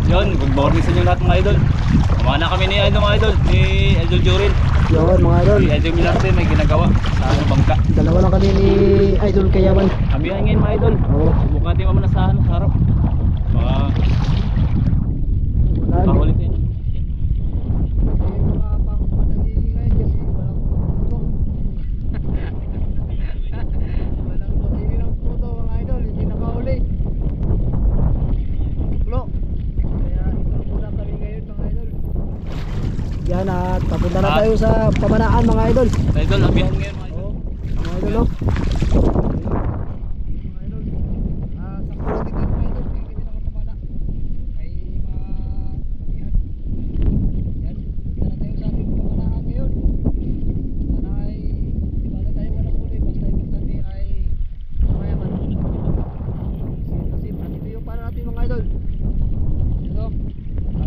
Yun, good morning sa inyo lahat mga idol. Kumana kami ni idol mga idol, ni Idol Jorin. Yun mga idol. Si Idol Milarte may ginagawa sa bangka. Dalawa lang kami ni Idol Kayaman. Kami ngayon mga idol. Oo. Subukan natin mamuna sa harap. Mga pahulit yan. Yan at papunta na tayo sa pamanaan mga idol. Idol, abihan ngayon mga idol. Mga idol oh.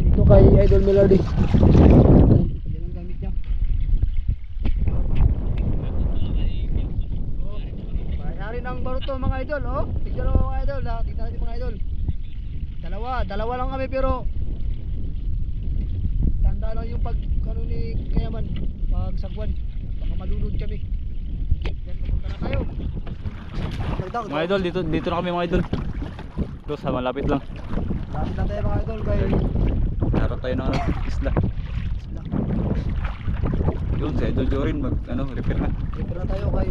Dito kay Idol Melody. Yan ang gamit niya. Bayari ng baruto mga idol, oh. Tignan mo mga idol, tignan natin mga idol. Dalawa lang kami pero tanda lang yung pag ano ni Kayaman, pag sagwan. Baka malulod kami. Yan, pupunta na tayo. Mga idol, dito na kami mga idol. Ito sa malapit lang. Lapit lang tayo mga idol kay Harap tayo ng isla. Yun, si Idol Jorin repair na. Dito na tayo kay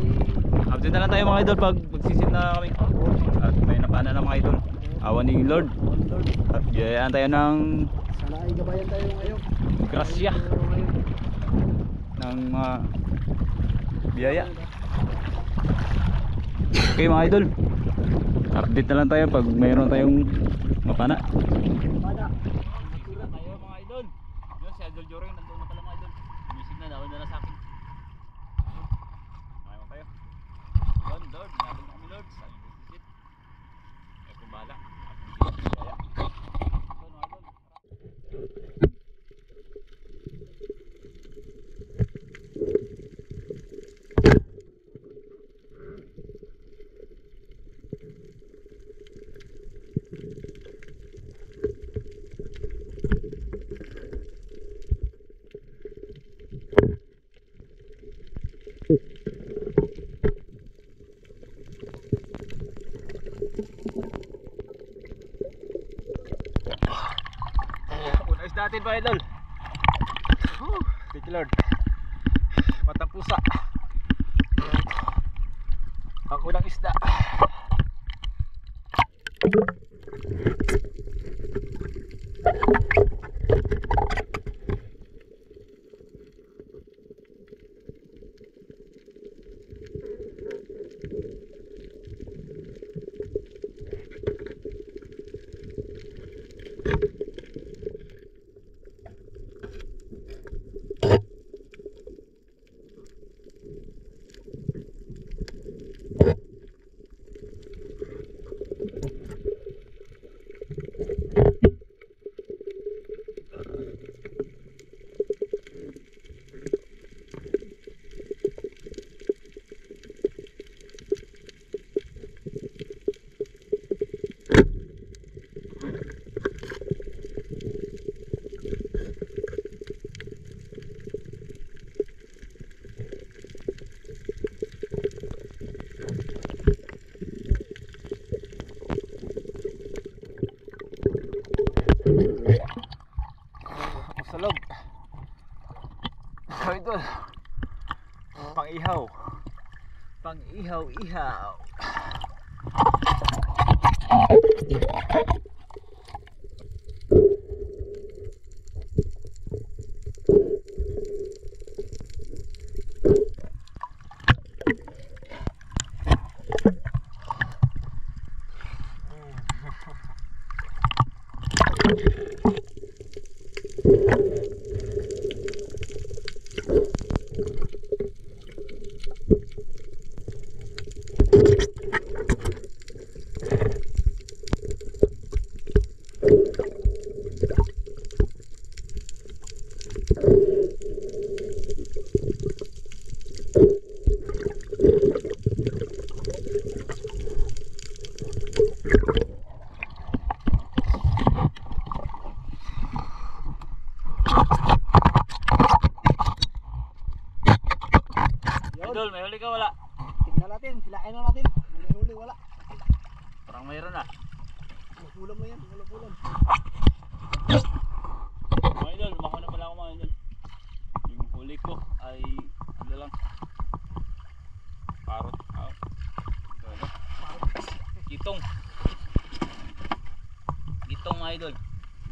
Update na lang tayo mga idol pag magsisit na kami. At may napana na mga idol. Awan ni Lord. Lord. At biyayaan tayo ng Sana ay gabayan tayo ngayon. grasya ng mga biyaya. Okay mga idol, update na lang tayo pag mayroon tayong mapana. Pada. Matura tayo mga idol. Yun si Idol Joring nandun na pala mga idol. Bumisig na, nawal na sa akin. Ayaw tayo. Lord, Lord, nabal na kami Lord. Saan yung busisit? Ay kung bahala. Update biyaya. Yun mga idol. Unais natin ba idol? Thank you Lord. Matang pusa. Ang unang isda. Salog. Idol. Pang-ihaw. Pang-ihaw-ihaw. huli ka wala? Tignan natin, hilain na natin. May huli, wala. Parang mayroon ah. Ulam na yan, ulam. Mga idol, lumakas na pala ako mga idol. Yung huli ko ay ano lang. Parot. Gitong. Gitong mga idol.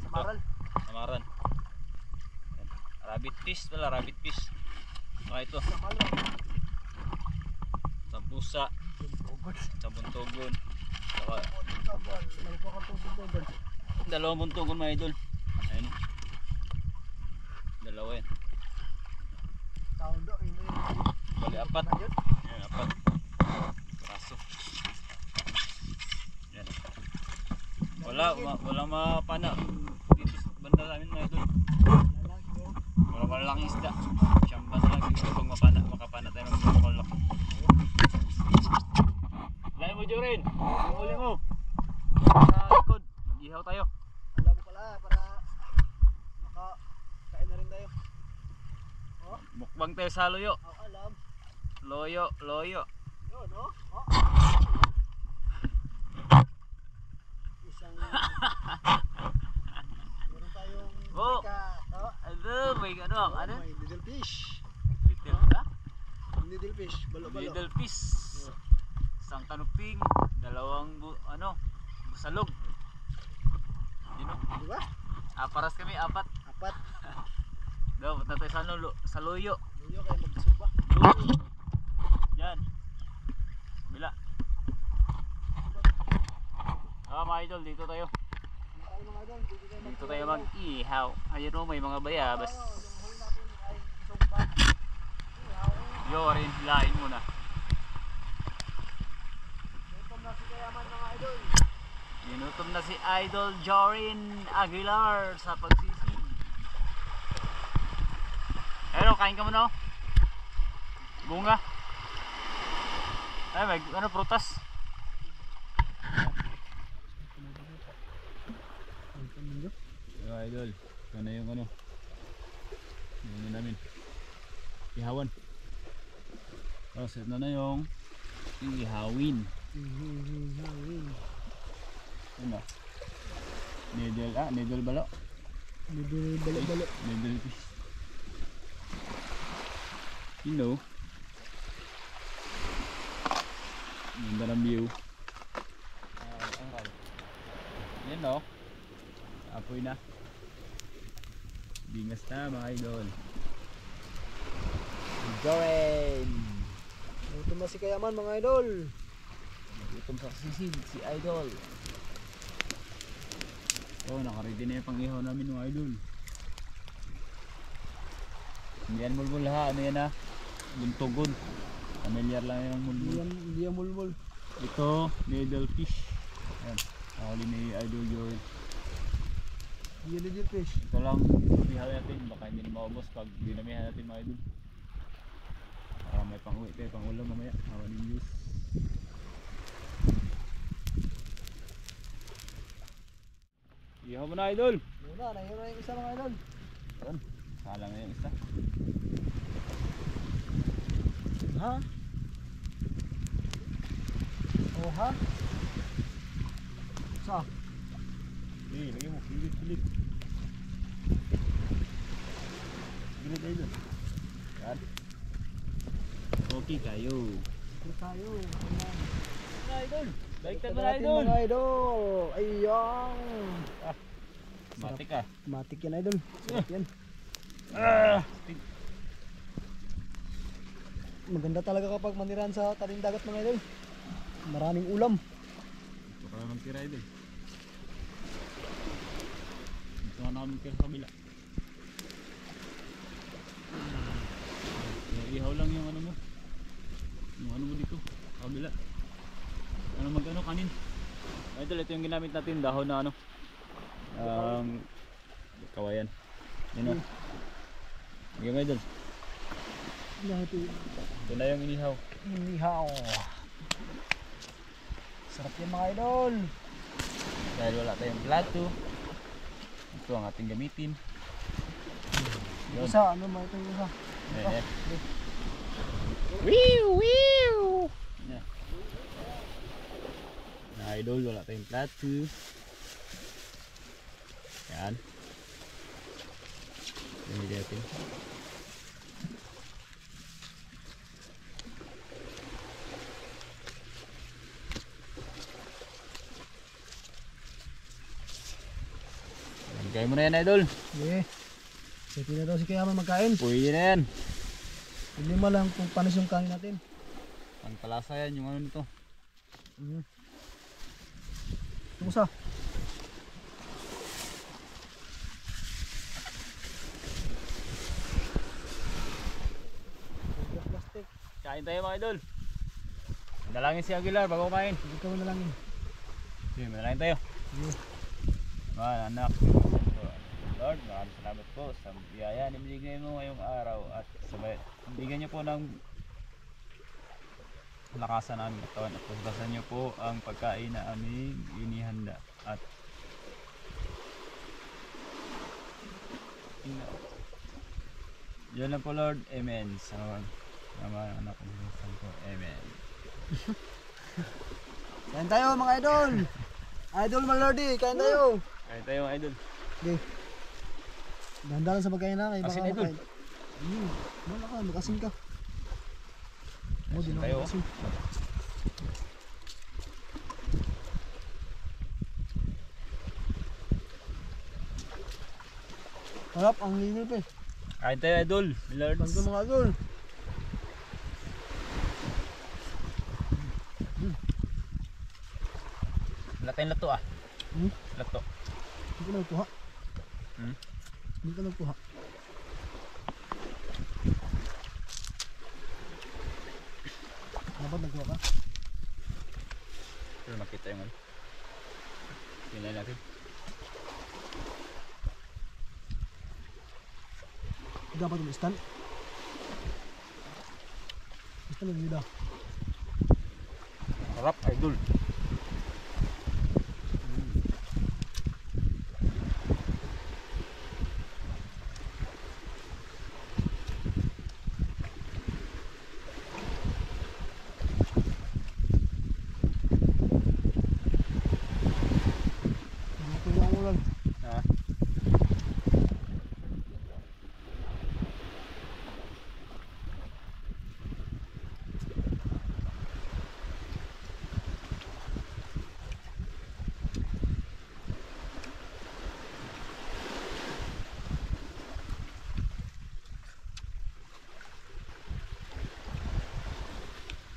Samaral. Samaran. Ayan. Rabbit fish pala, rabbit fish. Saka ito, Samaral. sampusa, sabuntogon. Saka dalawang buntogon mga idol. Ayan. Dalawa yan. Bali apat. Ayan, apat. Braso. Ayan. Wala mapana dito sa banda namin mga idol. Wala malaking isda. Siyang banda lang siguro pag makapana tayo ng mga laki. Lain mo Jorin. Huli mo. Sa likod. Mag-ihaw tayo. Alam mo pala, para makakain na rin tayo. Oh, Mukbang tayo sa loyo. ako alam. Loyo. Yun, no? Oh. Isang... Meron tayong... Oh. Oh. Ano, may ano? Ano? May little fish. Little ha? Little fish, balo-balo. Little fish. Isang kanuping, dalawang busalog. You know? Diba? Paras kami, apat. Apat. Daw, punta tayo sa loyo. Luyo kayo magsuba. Loyo. Yan. Bila. Mga idol, dito tayo. Ano mga idol? Dito tayo mag-ihaw. Ayun o, may mga bayabas. Yung huli natin ay isumba. Yorin, lain muna. Gutom na si Kayaman mga idol. Ginutom na si Idol Jorin Aguilar sa pagsisi. Ayun, kain ka muna o. Bunga. Ay, may prutas. Idol, ito na yung yung namin ihawan. Set na yung ihawin. Ano? Needle balo. Needle balo-balo. Needle fish. Hello. Ganda ng view. Yan o. Apoy na. Bingas na mga idol. Jorin. Gutom na si Kayaman mga idol. Gutom sa sisid si Idol. Oh, nakaready na yung pang-ihaw namin mga idol. Hindi yan mulmul ha. Ano yan ha? Buntogon. Familiar lang yan ang mulmul. Hindi yan mulmul. Ito, needle fish. Ayan. Nakuli ni Idol Jorin. Hindi little fish. Ito lang, ihaw natin. Baka hindi na maubos pag dinamihan natin mga idol. May pang-uwi tayo, pang-ulam mamaya. Hawa ng juice. Ihaw mo na idol. Muna, nahihiro yung isa mga idol. Ayan, salang na yung isa. Ha? Oh ha? Sa? Lagyan mo, pilit. Pilit idol. Yan. Okay kayo. Ito tayo. Mga idol, baliktad mo na Natin, idol. mga idol. Ayun. Matik ah. Matik yan idol. Sarap yan. Maganda talaga kapag manirahan sa tabing dagat mga idol. Maraming ulam. Ito ka naman tira idol. Ito ka naman tira sa kabila. Ihaw lang yung ano mo. Yung ano mo dito, kabila. Ano kanin. Idol, ito yung ginamit natin, dahon na kawayan. Yun o. Sige mo idol. Ito na yung inihaw. Inihaw. Sarap yan mga idol. Dahil wala tayong plato, ito ang ating gamitin. Yun. Isa, ano mga ito yung isa? Ayan. Yan. Na idol, wala tayong plato. Yan. Ini natin. Kaya mo na yan idol. Okay. Pwede na daw si Kayaman magkain. Pwede na yan. Hindi mo lang kung panis yung kain natin. Ang kalasa yan yung ano nito. Kumusta? Plastic. Kain tayo mga idol. Dalangin si Aguilar bago kumain. Hindi ka mo nalangin. Sige, manalangin tayo. Sige. Mga anak, Lord, maraming salamat po sa biyaya na binigay mo ngayong araw at bigyan niyo po ng lakasan namin katawan at pagbasan niyo po ang pagkain na aming inihanda at yun lang po Lord, Amen. Sa mga anak ko po, Amen. Kain tayo mga idol. Idol Malordi, kain tayo. Kain tayo mga idol. Okay. Ganda lang sa pagkain na. Asin, idol. Wala ka, makasin ka. Mo din tayo. ako makasin. Harap, ang lingil pa eh. Kain tayo idol, Lord. Tanto mga idol. Wala tayong lato ah. Lato. Hindi ka nagkuha. Hindi ka nagkuha. Dapat nagkuha ka? Pero makita yung ano. Tingnan natin. Dapat yung stand. Stand yung nida. Sarap idol. Dito yung ulan. Ah.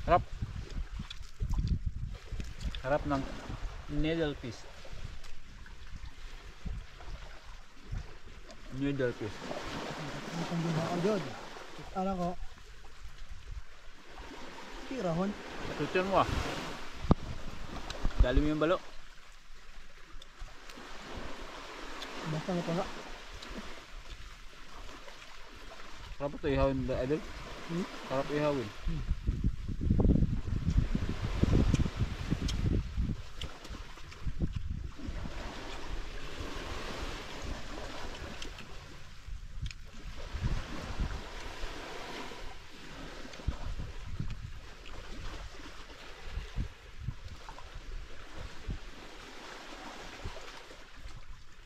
Harap. Harap ng needle fish. Needle fish. Ang panggiba ko dyan. Alam ko. Kirahon. Tutyan mo ah. Dali mo yung balo. Basta nga pa nga. Sarap ito ihawin idol. Sarap ihawin.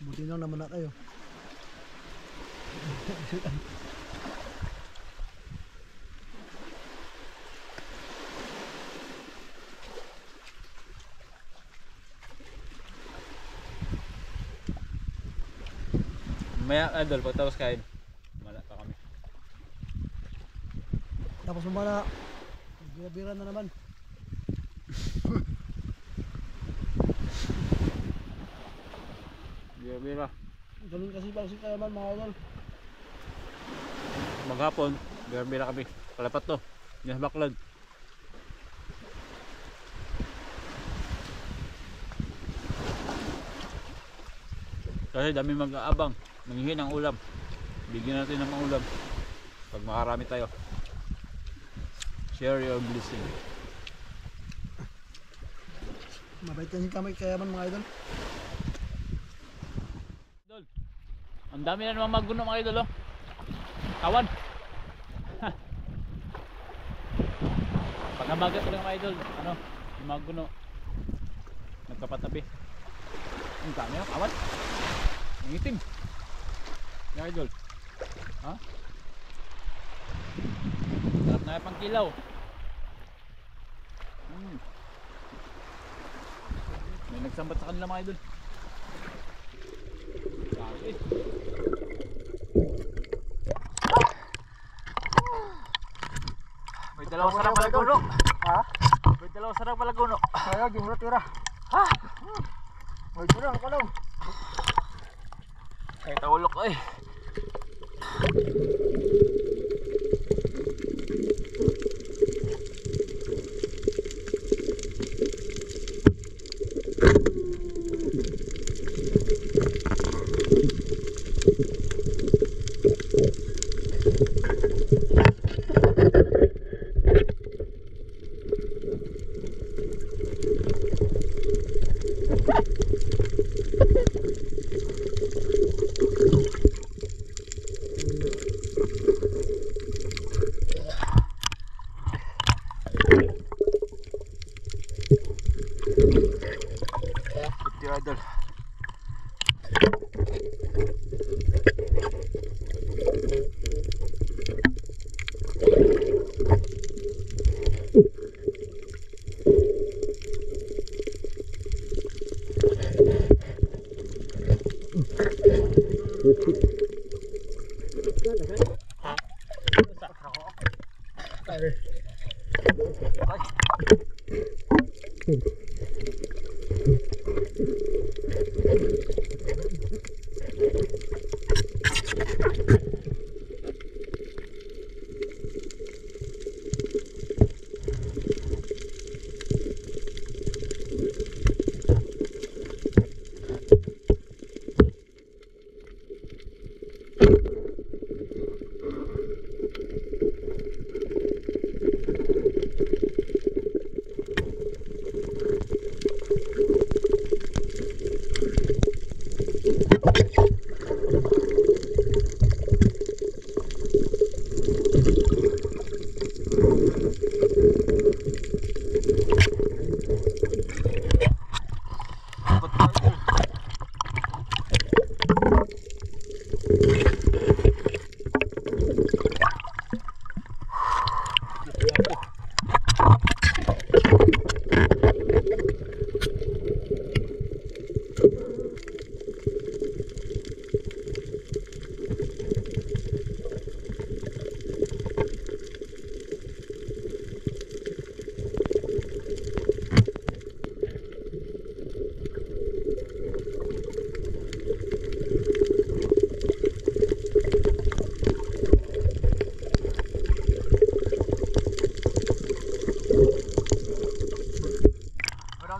Buti lang naman na kayo. Maya idol pagtapos kain. Mala pa kami. Tapos mamala. Bira-bira na naman. Bira-bira. Galing kasi pala si Kayaman mga idol. Maghapon, bira-bira kami. Palapat to. Yes, baklad. Kasi dami mag-aabang. Manghihin ang ulam. Bigyan natin ng ulam. Pag makarami tayo. Share your blessing. Mabait kasi kami Kayaman mga idol. Idol. Ang dami na naman magguno mga idol oh. Kawan. Nabagat ko lang mga idol. Ano? Yung mga guno. Nagkapatabi. Ang dami yung kawat. Ang itim. Mga idol. Ha? Sarap na yung pangkilaw. May nagsambat sa kanila mga idol. Dami. May dalawang sarang malaguno. Ha? May dalawang sarang malaguno. Ayaw, di mo na tira. Ha? May tira, ako lang. Ay, tawulok ko eh. Ito idol.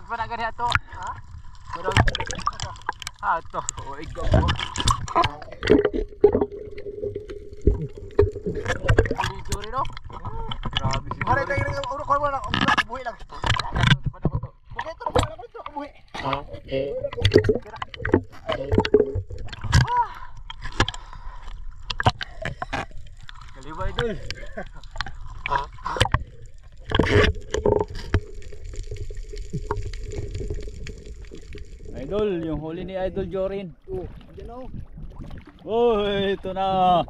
Panagan ito. Ha? Ah, ito. O, ikaw mo. Juri no? Grabe si Hari Juri. tayo rin ulo ko wala buhi lang. Buhi to, buhi lang ito, buhi. Kaliwa idol. Idol, yung huli ni Idol Jorin. Oh, diyan oh. Uy, ito na.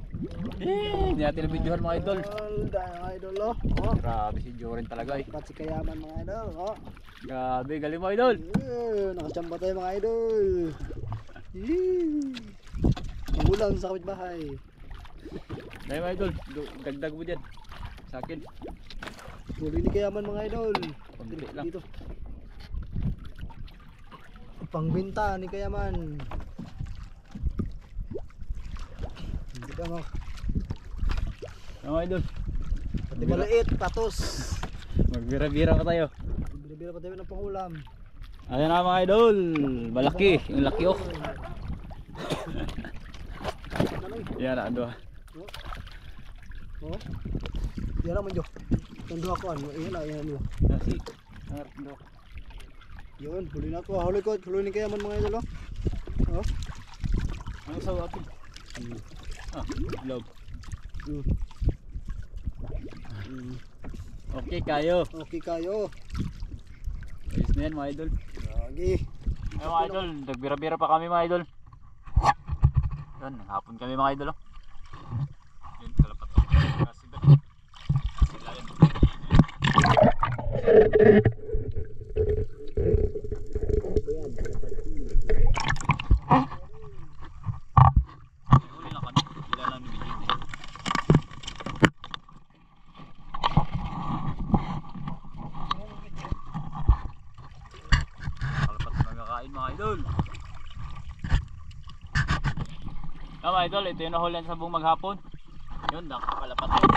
Hindi natin na-videohan mga idol. Dahil idol oh. Oh. Grabe si Jorin talaga eh. Dapat si Kayaman mga idol. Oh. Grabe, galing mo idol. Nakachamba tayo mga idol. Ulam sa kapitbahay. Dahil mga idol, dagdag mo dyan. Sa akin. Huli ni Kayaman mga idol. Pagdili lang. Dito. Pangbenta ni Kayaman. Hindi ka mo. Mga idol. Pati maliit, patos. Magbira-bira pa tayo. Bira-bira pa tayo ng pangulam. Ayan na mga idol. Malaki. Yung laki oh. Yan na, ando. Oh. Yan lang medyo. Tando ako ano. Ayan na, ayan mo. Nasi. Ando. Yun, huli na ako. Huli ko, huli ni Kayaman mga idol. Oh. Ano sa atin? Ah, log. Okay kayo. Okay kayo. Ayos na yan mga idol. Lagi. Ay mga idol, nagbira-bira pa kami mga idol. Yan, hapon kami mga idol. Oh. Yun, kalapat ko. Kasibat. Sila yan. Huli lang kami. Sila lang ni Bidin eh. Kalapat na magkakain mga idol. Mga idol, ito yung nahulan sa buong maghapon. Yun, nakakalapat to.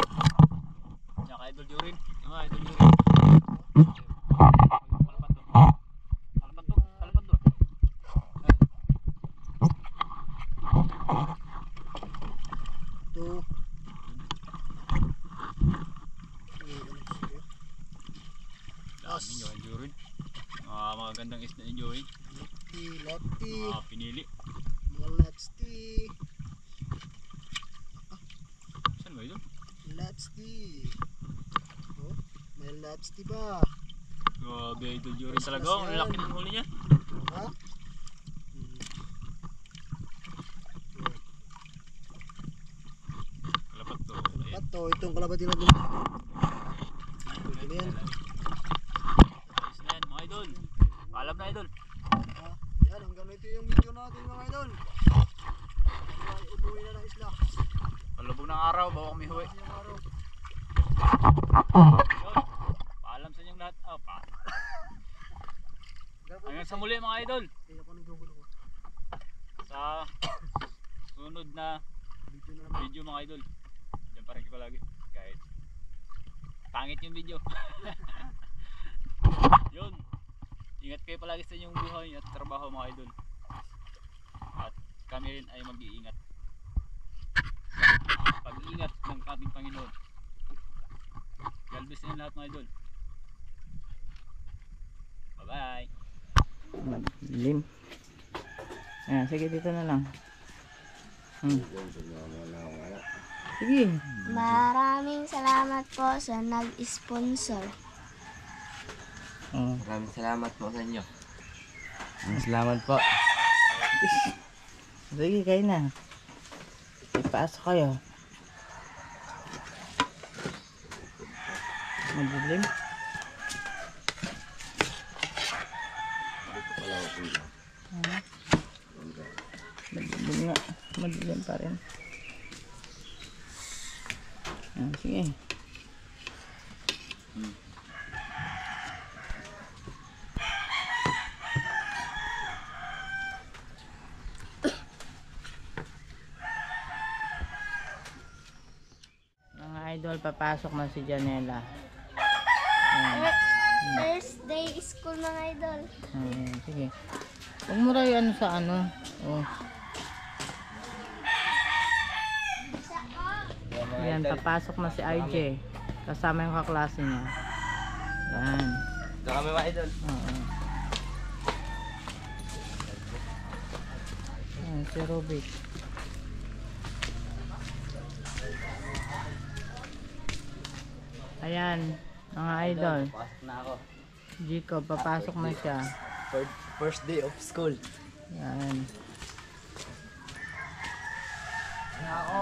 Tsaka idol Jurin. Yung mga idol Jurin. Kalapat to. Kalapat to. Kalapat to. Ito. Dami nyo, Jurin. Mga gandang isda ni Jurin. Lefty. Mga pinili. Mga lefty. Saan ba idol? Lefty. Oh, may lefty ba? Grabe idol Jurin talaga. Ang laki ng huli niya. Ha? Kalapat to. Ayan. Pato, itong kalabati na dun. Ano yan? Ayos na yan mga idol. Paalam na idol. Ah, yan, hanggang ito yung video natin mga idol. Umuwi na ng isla. Palubog ng araw, bawa kami huwi. Kasi yung araw. Yun. Paalam sa inyong lahat. Oh, hanggang sa muli mga idol. Kaya ko nagdugulo ko. Sa sunod na Video na naman. video mga idol. Diyan pa rin kayo palagi. Kahit pangit yung video. Yun. Ingat kayo palagi sa inyong buhay at trabaho mga idol. At kami rin ay mag-iingat. Pag-iingat ng ating Panginoon. God bless inyo lahat mga idol. Bye bye. Madilim. Ayan, sige dito na lang. Sige. Maraming salamat po sa nag-sponsor. Oh, Maraming salamat po sa inyo. salamat po. Sige, kayo na. Ipasok kayo. Madilim. Madilim nga. Madilim pa rin. Ayan, sige. Mga idol, papasok na si Janela. Ayan. First day school mga idol. Ayan, sige. Huwag mo rin ano sa ano. Oh. Ayan, papasok na si RJ. Kasama yung kaklase niya. Ayan. Ito kami mga idol. Oo. Ayan, si Rubik. Ayan, mga idol. Pasok na ako. Jacob, papasok na siya. First day of school. Ayan. Na ako.